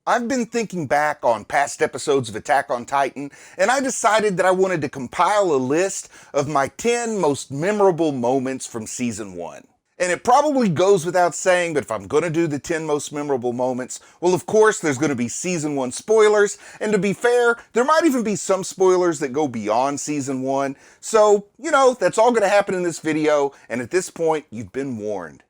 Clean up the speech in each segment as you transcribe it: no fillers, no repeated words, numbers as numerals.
I've been thinking back on past episodes of Attack on Titan, and I decided that I wanted to compile a list of my 10 most memorable moments from Season 1. And it probably goes without saying, but if I'm going to do the 10 most memorable moments, well, of course, there's going to be Season 1 spoilers, and to be fair, there might even be some spoilers that go beyond Season 1. So, that's all going to happen in this video, and at this point, you've been warned.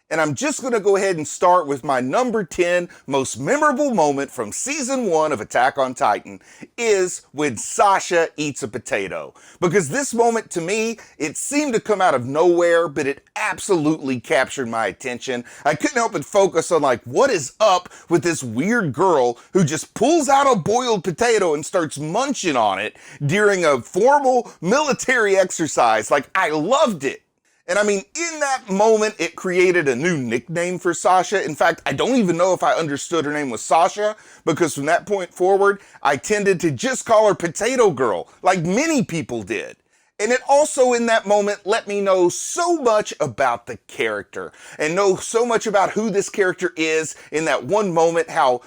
And I'm just going to go ahead and start with my number 10 most memorable moment from Season 1 of Attack on Titan is when Sasha eats a potato. Because this moment, to me, it seemed to come out of nowhere, but it absolutely captured my attention. I couldn't help but focus on, what is up with this weird girl who just pulls out a boiled potato and starts munching on it during a formal military exercise. I loved it. And in that moment, it created a new nickname for Sasha. In fact, I don't even know if I understood her name was Sasha, because from that point forward, I tended to just call her Potato Girl, like many people did. And it also, in that moment, let me know so much about the character, and know so much about who this character is in that one moment, how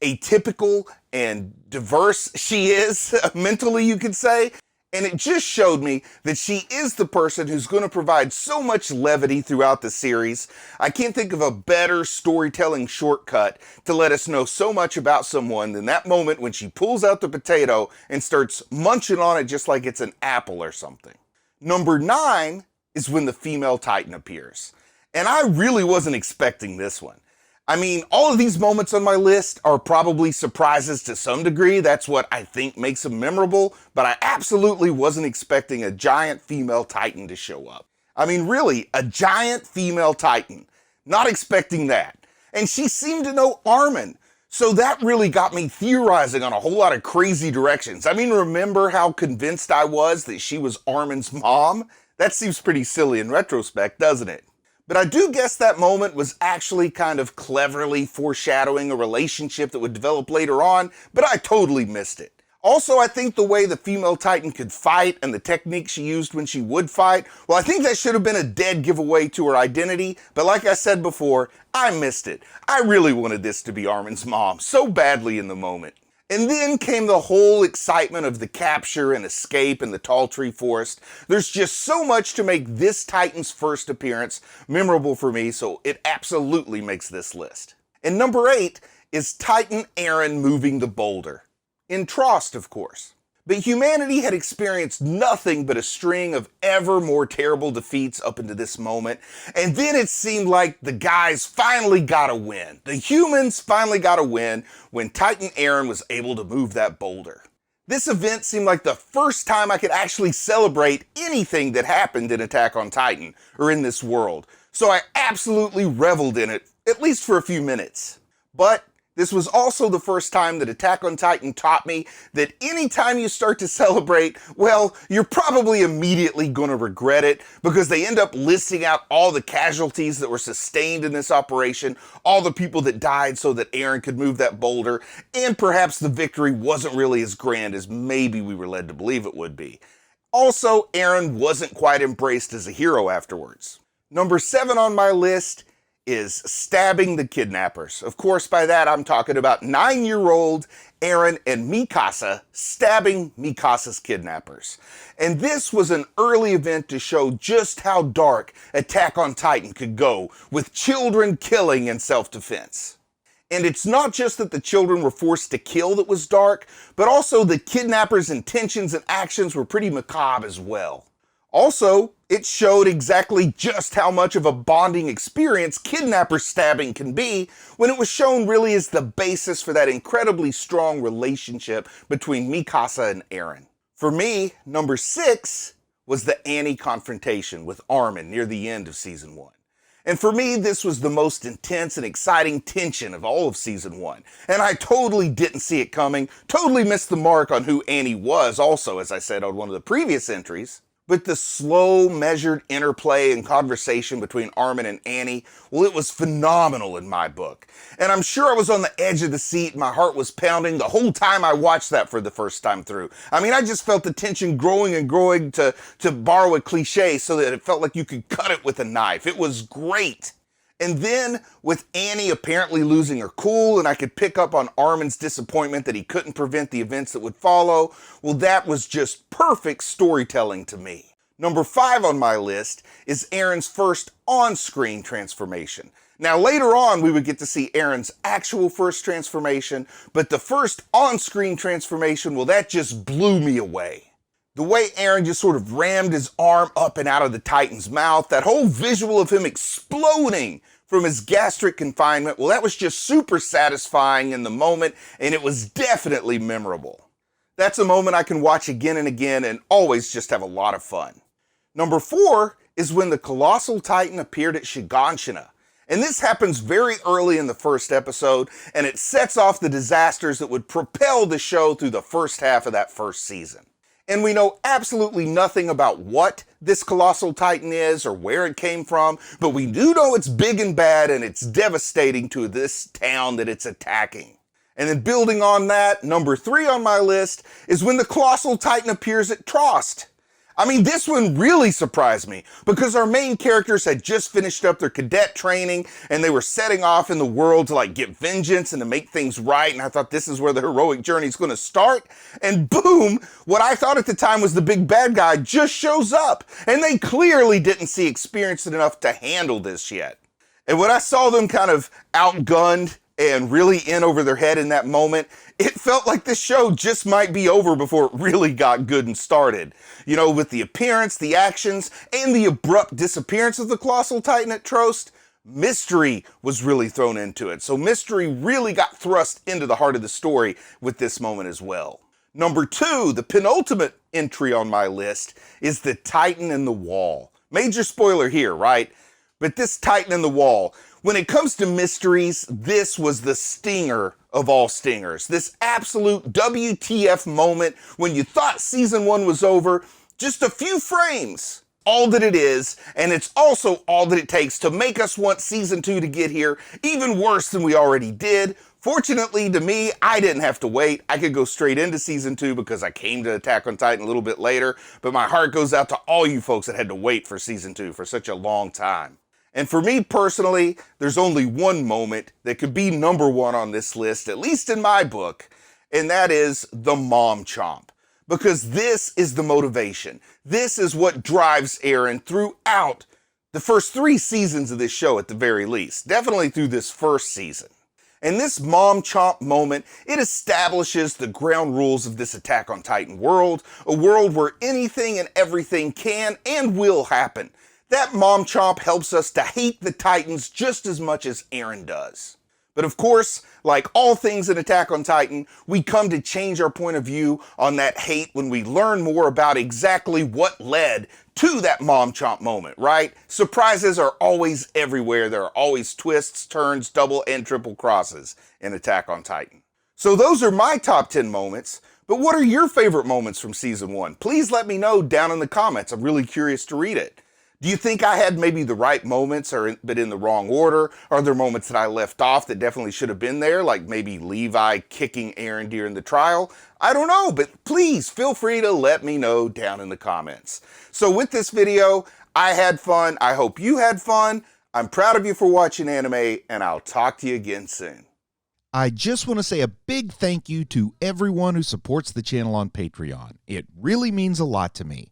atypical and diverse she is, mentally, you could say. And it just showed me that she is the person who's going to provide so much levity throughout the series. I can't think of a better storytelling shortcut to let us know so much about someone than that moment when she pulls out the potato and starts munching on it just like it's an apple or something. Number 9 is when the female Titan appears. And I really wasn't expecting this one. All of these moments on my list are probably surprises to some degree. That's what I think makes them memorable, but I absolutely wasn't expecting a giant female Titan to show up. Really, a giant female Titan. Not expecting that. And she seemed to know Armin. So that really got me theorizing on a whole lot of crazy directions. Remember how convinced I was that she was Armin's mom? That seems pretty silly in retrospect, doesn't it? But I do guess that moment was actually kind of cleverly foreshadowing a relationship that would develop later on, but I totally missed it. Also, I think the way the female Titan could fight and the technique she used when she would fight, well, I think that should have been a dead giveaway to her identity, but like I said before, I missed it. I really wanted this to be Armin's mom so badly in the moment. And then came the whole excitement of the capture and escape in the tall tree forest. There's just so much to make this Titan's first appearance memorable for me, so it absolutely makes this list. And number 8 is Titan Eren moving the boulder. In Trost, of course. But humanity had experienced nothing but a string of ever more terrible defeats up into this moment, and then it seemed like the guys finally got a win. The humans finally got a win when Titan Eren was able to move that boulder. This event seemed like the first time I could actually celebrate anything that happened in Attack on Titan, or in this world, so I absolutely reveled in it, at least for a few minutes. But this was also the first time that Attack on Titan taught me that anytime you start to celebrate, well, you're probably immediately going to regret it, because they end up listing out all the casualties that were sustained in this operation, all the people that died so that Eren could move that boulder, and perhaps the victory wasn't really as grand as maybe we were led to believe it would be. Also, Eren wasn't quite embraced as a hero afterwards. Number 7 on my list is stabbing the kidnappers. Of course, by that I'm talking about 9-year-old Eren and Mikasa stabbing Mikasa's kidnappers. And this was an early event to show just how dark Attack on Titan could go, with children killing in self-defense. And it's not just that the children were forced to kill that was dark, but also the kidnappers' intentions and actions were pretty macabre as well. Also, it showed exactly just how much of a bonding experience kidnapper stabbing can be, when it was shown really as the basis for that incredibly strong relationship between Mikasa and Eren. For me, number 6 was the Annie confrontation with Armin near the end of Season 1. And for me, this was the most intense and exciting tension of all of Season 1. And I totally didn't see it coming, totally missed the mark on who Annie was also, as I said on one of the previous entries. But the slow, measured interplay and conversation between Armin and Annie, well, it was phenomenal in my book. And I'm sure I was on the edge of the seat, my heart was pounding the whole time I watched that for the first time through. I mean, I just felt the tension growing and growing, to borrow a cliche, so that it felt like you could cut it with a knife. It was great. And then, with Annie apparently losing her cool, and I could pick up on Armin's disappointment that he couldn't prevent the events that would follow, well, that was just perfect storytelling to me. Number 5 on my list is Aaron's first on-screen transformation. Now, later on, we would get to see Aaron's actual first transformation, but the first on-screen transformation, well, that just blew me away. The way Aaron just sort of rammed his arm up and out of the Titan's mouth, that whole visual of him exploding from his gastric confinement, well, that was just super satisfying in the moment, and it was definitely memorable. That's a moment I can watch again and again and always just have a lot of fun. Number 4 is when the Colossal Titan appeared at Shiganshina. And this happens very early in the first episode, and it sets off the disasters that would propel the show through the first half of that first season. And we know absolutely nothing about what this Colossal Titan is or where it came from, but we do know it's big and bad and it's devastating to this town that it's attacking. And then building on that, number 3 on my list is when the Colossal Titan appears at Trost. I mean, this one really surprised me because our main characters had just finished up their cadet training and they were setting off in the world to get vengeance and to make things right. And I thought this is where the heroic journey is going to start. And boom, what I thought at the time was the big bad guy just shows up. And they clearly didn't see experienced enough to handle this yet. And when I saw them kind of outgunned and really in over their head in that moment, it felt like this show just might be over before it really got good and started. You know, with the appearance, the actions, and the abrupt disappearance of the Colossal Titan at Trost, mystery was really thrown into it. So mystery really got thrust into the heart of the story with this moment as well. Number 2, the penultimate entry on my list, is the Titan in the Wall. Major spoiler here, right? But this Titan in the Wall, when it comes to mysteries, this was the stinger of all stingers. This absolute WTF moment when you thought season 1 was over, just a few frames. All that it is, and it's also all that it takes to make us want season 2 to get here, even worse than we already did. Fortunately to me, I didn't have to wait. I could go straight into season 2 because I came to Attack on Titan a little bit later, but my heart goes out to all you folks that had to wait for season 2 for such a long time. And for me personally, there's only one moment that could be number 1 on this list, at least in my book, and that is the Mom Chomp. Because this is the motivation. This is what drives Aaron throughout the first 3 seasons of this show at the very least. Definitely through this first season. And this Mom Chomp moment, it establishes the ground rules of this Attack on Titan world, a world where anything and everything can and will happen. That Mom Chomp helps us to hate the Titans just as much as Aaron does. But of course, like all things in Attack on Titan, we come to change our point of view on that hate when we learn more about exactly what led to that Mom Chomp moment, right? Surprises are always everywhere. There are always twists, turns, double and triple crosses in Attack on Titan. So those are my top 10 moments, but what are your favorite moments from season 1? Please let me know down in the comments. I'm really curious to read it. Do you think I had maybe the right moments but in the wrong order? Are there moments that I left off that definitely should have been there, like maybe Levi kicking Aaron during the trial? I don't know, but please feel free to let me know down in the comments. So with this video, I had fun. I hope you had fun. I'm proud of you for watching anime, and I'll talk to you again soon. I just want to say a big thank you to everyone who supports the channel on Patreon. It really means a lot to me.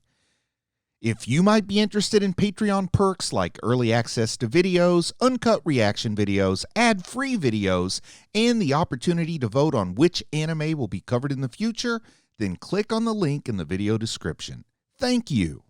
If you might be interested in Patreon perks like early access to videos, uncut reaction videos, ad-free videos, and the opportunity to vote on which anime will be covered in the future, then click on the link in the video description. Thank you.